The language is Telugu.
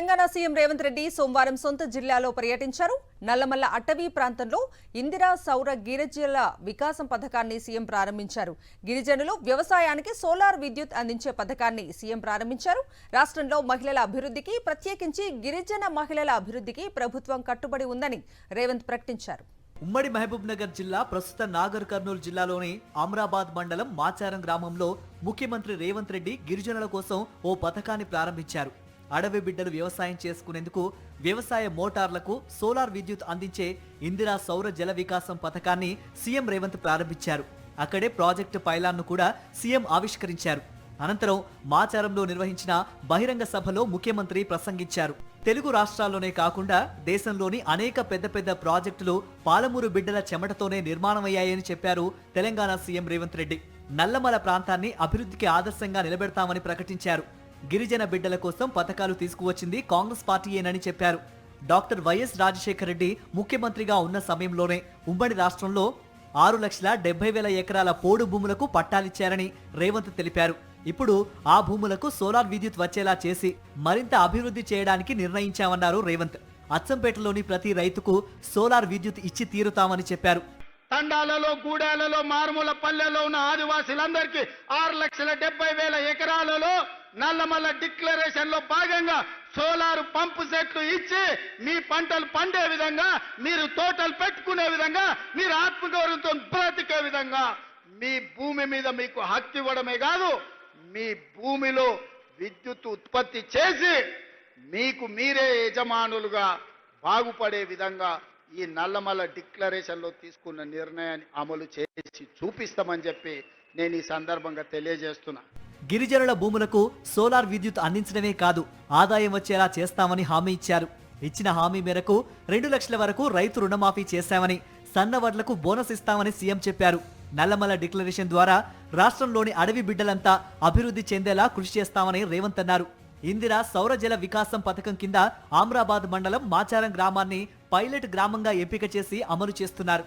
తెలంగాణ సీఎం రేవంత్ రెడ్డి సోమవారం సొంత జిల్లాలో పర్యటించారు. నల్లమల్ల అటవీ ప్రాంతంలో ఇందిరా సౌర గిరిజనుల వికాసం పథకాన్ని సీఎం ప్రారంభించారు. గిరిజనులు వ్యవసాయానికి సోలార్ విద్యుత్ అందించే పథకాన్ని సీఎం ప్రారంభించారు. రాష్ట్రంలో మహిళల అభివృద్ధికి, ప్రత్యేకించి గిరిజన మహిళల అభివృద్ధికి ప్రభుత్వం కట్టుబడి ఉందని రేవంత్ ప్రకటించారు. ఉమ్మడి మహబూబ్ నగర్ జిల్లా ప్రస్తుత నాగర్ కర్నూలు జిల్లాలోని అమ్రాబాద్ మండలం మాచారం గ్రామంలో ముఖ్యమంత్రి రేవంత్ రెడ్డి గిరిజనుల కోసం ఓ పథకాన్ని ప్రారంభించారు. అడవి బిడ్డలు వ్యవసాయం చేసుకునేందుకు వ్యవసాయ మోటార్లకు సోలార్ విద్యుత్ అందించే ఇందిరా సౌర జల వికాసం పథకాన్ని సీఎం రేవంత్ ప్రారంభించారు. అక్కడే ప్రాజెక్టు పైలాన్ను కూడా సీఎం ఆవిష్కరించారు. అనంతరం మాచారంలో నిర్వహించిన బహిరంగ సభలో ముఖ్యమంత్రి ప్రసంగించారు. తెలుగు రాష్ట్రాల్లోనే కాకుండా దేశంలోని అనేక పెద్ద పెద్ద ప్రాజెక్టులు పాలమూరు బిడ్డల చెమటతోనే నిర్మాణమయ్యాయని చెప్పారు తెలంగాణ సీఎం రేవంత్ రెడ్డి. నల్లమల ప్రాంతాన్ని అభివృద్ధికి ఆదర్శంగా నిలబెడతామని ప్రకటించారు. గిరిజన బిడ్డల కోసం పథకాలు తీసుకువచ్చింది కాంగ్రెస్ పార్టీయేనని చెప్పారు. డాక్టర్ వైఎస్ రాజశేఖర రెడ్డి ముఖ్యమంత్రిగా ఉన్న సమయంలోనే ఉమ్మడి రాష్ట్రంలో 6,70,000 ఎకరాల పోడు భూములకు పట్టాలిచ్చారని రేవంత్ తెలిపారు. ఇప్పుడు ఆ భూములకు సోలార్ విద్యుత్ వచ్చేలా చేసి మరింత అభివృద్ధి చేయడానికి నిర్ణయించామన్నారు రేవంత్. అచ్చంపేటలోని ప్రతి రైతుకు సోలార్ విద్యుత్ ఇచ్చి తీరుతామని చెప్పారు. తండాలలో, గూడాలలో, మారుమూల పల్లెల్లో ఉన్న ఆదివాసీలందరికీ 6,70,000 ఎకరాలలో నల్లమల్ల డిక్లరేషన్ లో భాగంగా సోలార్ పంపు సెట్లు ఇచ్చి మీ పంటలు పండే విధంగా, మీరు తోటలు పెట్టుకునే విధంగా, మీరు ఆత్మగౌరవంతో బ్రతికే విధంగా మీ భూమి మీద మీకు హక్కు ఇవ్వడమే కాదు, మీ భూమిలో విద్యుత్ ఉత్పత్తి చేసి మీకు మీరే యజమానులుగా బాగుపడే విధంగా ఈ నల్లమల్ల డిక్లరేషన్ లో తీసుకున్న నిర్ణయాన్ని అమలు చేసి చూపిస్తామని చెప్పి నేను ఈ సందర్భంగా తెలియజేస్తున్నా. గిరిజనుల భూములకు సోలార్ విద్యుత్ అందించడమే కాదు, ఆదాయం వచ్చేలా చేస్తామని హామీ ఇచ్చారు. ఇచ్చిన హామీ మేరకు 2 లక్షల వరకు రైతు రుణమాఫీ చేశామని, సన్నవడ్లకు బోనస్ ఇస్తామని సీఎం చెప్పారు. నల్లమల్ల డిక్లరేషన్ ద్వారా రాష్ట్రంలోని అడవి బిడ్డలంతా అభివృద్ధి చెందేలా కృషి చేస్తామని రేవంత్ అన్నారు. ఇందిరా సౌర జల వికాసం పథకం కింద అమ్రాబాద్ మండలం మాచారం గ్రామాన్ని పైలట్ గ్రామంగా ఎంపిక చేసి అమలు చేస్తున్నారు.